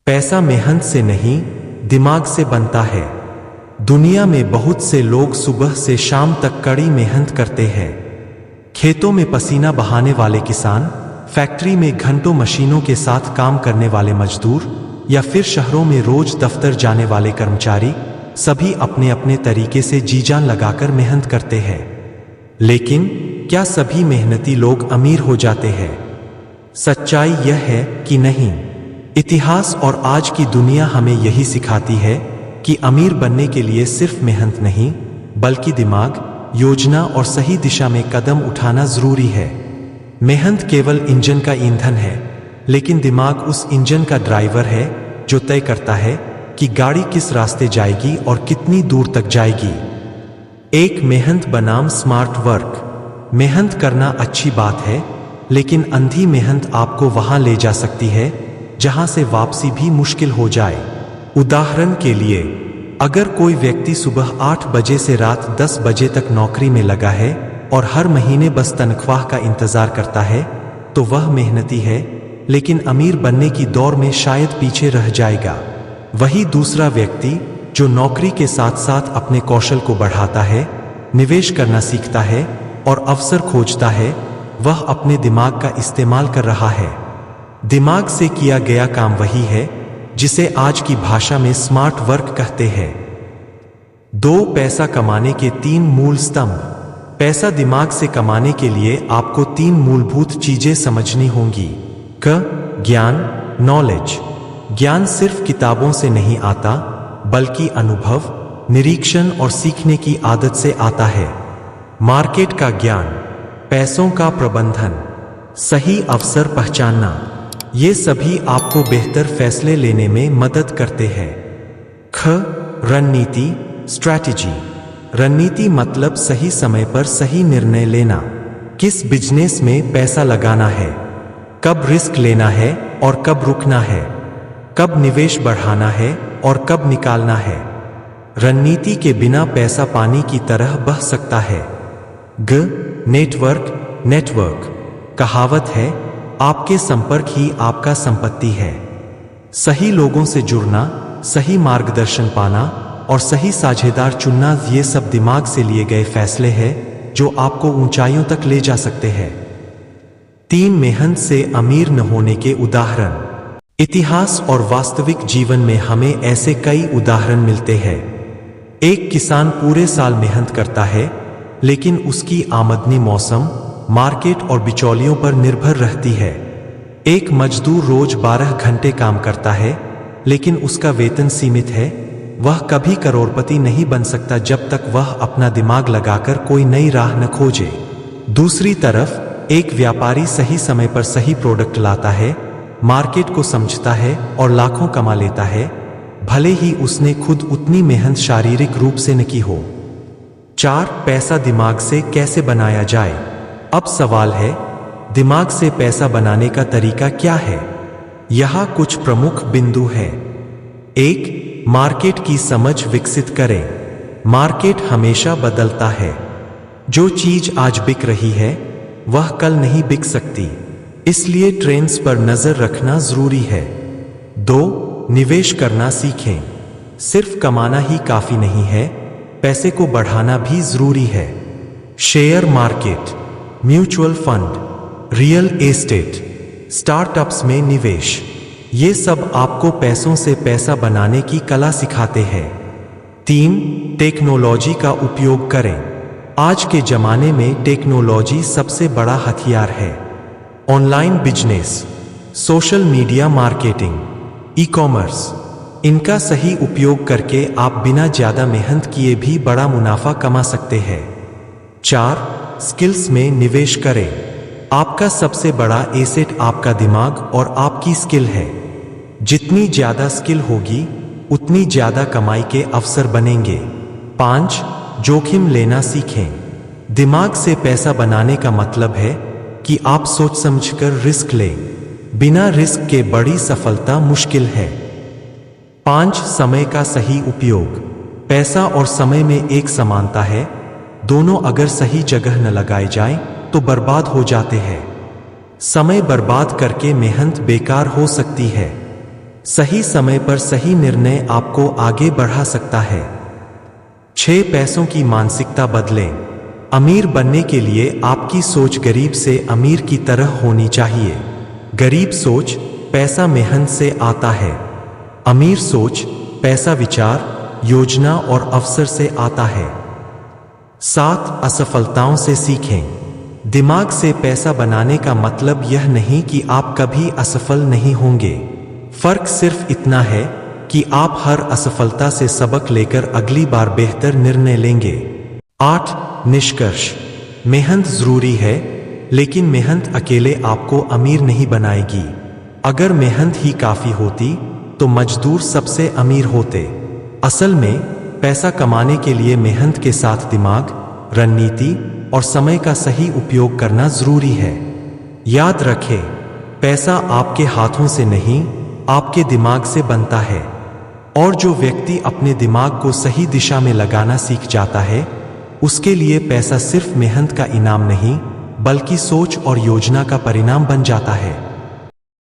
पैसा मेहनत से नहीं, दिमाग से बनता है। दुनिया में बहुत से लोग सुबह से शाम तक कड़ी मेहनत करते हैं। खेतों में पसीना बहाने वाले किसान, फैक्ट्री में घंटों मशीनों के साथ काम करने वाले मजदूर, या फिर शहरों में रोज दफ्तर जाने वाले कर्मचारी, सभी अपने अपने तरीके से जी जान लगाकर मेहनत करते हैं। लेकिन क्या सभी मेहनती लोग अमीर हो जाते हैं? सच्चाई यह है कि नहीं। इतिहास और आज की दुनिया हमें यही सिखाती है कि अमीर बनने के लिए सिर्फ मेहनत नहीं, बल्कि दिमाग, योजना और सही दिशा में कदम उठाना जरूरी है। मेहनत केवल इंजन का ईंधन है, लेकिन दिमाग उस इंजन का ड्राइवर है जो तय करता है कि गाड़ी किस रास्ते जाएगी और कितनी दूर तक जाएगी। एक मेहनत बनाम स्मार्ट वर्क। मेहनत करना अच्छी बात है, लेकिन अंधी मेहनत आपको वहां ले जा सकती है जहां से वापसी भी मुश्किल हो जाए। उदाहरण के लिए, अगर कोई व्यक्ति सुबह 8 बजे से रात 10 बजे तक नौकरी में लगा है और हर महीने बस तनख्वाह का इंतजार करता है, तो वह मेहनती है, लेकिन अमीर बनने की दौड़ में शायद पीछे रह जाएगा। वही दूसरा व्यक्ति जो नौकरी के साथ साथ अपने कौशल को बढ़ाता है, निवेश करना सीखता है और अवसर खोजता है, वह अपने दिमाग का इस्तेमाल कर रहा है। दिमाग से किया गया काम वही है जिसे आज की भाषा में स्मार्ट वर्क कहते हैं। 2 पैसा कमाने के 3 मूल स्तंभ। पैसा दिमाग से कमाने के लिए आपको 3 मूलभूत चीजें समझनी होंगी। ज्ञान, नॉलेज। ज्ञान सिर्फ किताबों से नहीं आता, बल्कि अनुभव, निरीक्षण और सीखने की आदत से आता है। मार्केट का ज्ञान, पैसों का प्रबंधन, सही अवसर पहचानना, ये सभी आपको बेहतर फैसले लेने में मदद करते हैं। रणनीति, स्ट्रैटेजी। रणनीति मतलब सही समय पर सही निर्णय लेना। किस बिजनेस में पैसा लगाना है, कब रिस्क लेना है और कब रुकना है, कब निवेश बढ़ाना है और कब निकालना है। रणनीति के बिना पैसा पानी की तरह बह सकता है। नेटवर्क। कहावत है, आपके संपर्क ही आपका संपत्ति है। सही लोगों से जुड़ना, सही मार्गदर्शन पाना और सही साझेदार चुनना, ये सब दिमाग से लिए गए फैसले हैं जो आपको ऊंचाइयों तक ले जा सकते हैं। 3 मेहनत से अमीर न होने के उदाहरण। इतिहास और वास्तविक जीवन में हमें ऐसे कई उदाहरण मिलते हैं। एक किसान पूरे साल मेहनत करता है, लेकिन उसकी आमदनी मौसम, मार्केट और बिचौलियों पर निर्भर रहती है। एक मजदूर रोज 12 घंटे काम करता है, लेकिन उसका वेतन सीमित है। वह कभी करोड़पति नहीं बन सकता जब तक वह अपना दिमाग लगाकर कोई नई राह न खोजे। दूसरी तरफ एक व्यापारी सही समय पर सही प्रोडक्ट लाता है, मार्केट को समझता है और लाखों कमा लेता है, भले ही उसने खुद उतनी मेहनत शारीरिक रूप से न की हो। 4 पैसा दिमाग से कैसे बनाया जाए। अब सवाल है, दिमाग से पैसा बनाने का तरीका क्या है? यहाँ कुछ प्रमुख बिंदु हैं। 1. मार्केट की समझ विकसित करें। मार्केट हमेशा बदलता है। जो चीज आज बिक रही है, वह कल नहीं बिक सकती, इसलिए ट्रेंड्स पर नजर रखना जरूरी है। 2. निवेश करना सीखें। सिर्फ कमाना ही काफी नहीं है, पैसे को बढ़ाना भी जरूरी है। Share market, mutual fund, real estate, startups में निवेश, ये सब आपको पैसों से पैसा बनाने की कला सिखाते हैं। 3. टेक्नोलॉजी का उपयोग करें। आज के जमाने में टेक्नोलॉजी सबसे बड़ा हथियार है। Online business, social media marketing, e-commerce, इनका सही उपयोग करके आप बिना ज्यादा मेहनत किए भी बड़ा मुनाफा कमा सकते हैं। 4. स्किल्स में निवेश करें। आपका सबसे बड़ा एसेट आपका दिमाग और आपकी स्किल है। जितनी ज्यादा स्किल होगी, उतनी ज्यादा कमाई के अवसर बनेंगे। 5. जोखिम लेना सीखें। दिमाग से पैसा बनाने का मतलब है कि आप सोच समझकर रिस्क लें। बिना रिस्क के बड़ी सफलता मुश्किल है। 5. समय का सही उपयोग। पैसा और समय में एक समानता है, दोनों अगर सही जगह न लगाए जाएं तो बर्बाद हो जाते हैं। समय बर्बाद करके मेहनत बेकार हो सकती है। सही समय पर सही निर्णय आपको आगे बढ़ा सकता है। 6 पैसों की मानसिकता बदलें। अमीर बनने के लिए आपकी सोच गरीब से अमीर की तरह होनी चाहिए। गरीब सोच, पैसा मेहनत से आता है। अमीर सोच, पैसा विचार, योजना और अवसर से आता है। 7 असफलताओं से सीखें। दिमाग से पैसा बनाने का मतलब यह नहीं कि आप कभी असफल नहीं होंगे। फर्क सिर्फ इतना है कि आप हर असफलता से सबक लेकर अगली बार बेहतर निर्णय लेंगे। 8 निष्कर्ष। मेहनत जरूरी है, लेकिन मेहनत अकेले आपको अमीर नहीं बनाएगी। अगर मेहनत ही काफी होती तो मजदूर सबसे अमीर होते। असल में पैसा कमाने के लिए मेहनत के साथ दिमाग, रणनीति और समय का सही उपयोग करना जरूरी है। याद रखें, पैसा आपके हाथों से नहीं, आपके दिमाग से बनता है। और जो व्यक्ति अपने दिमाग को सही दिशा में लगाना सीख जाता है, उसके लिए पैसा सिर्फ मेहनत का इनाम नहीं, बल्कि सोच और योजना का परिणाम बन जाता है।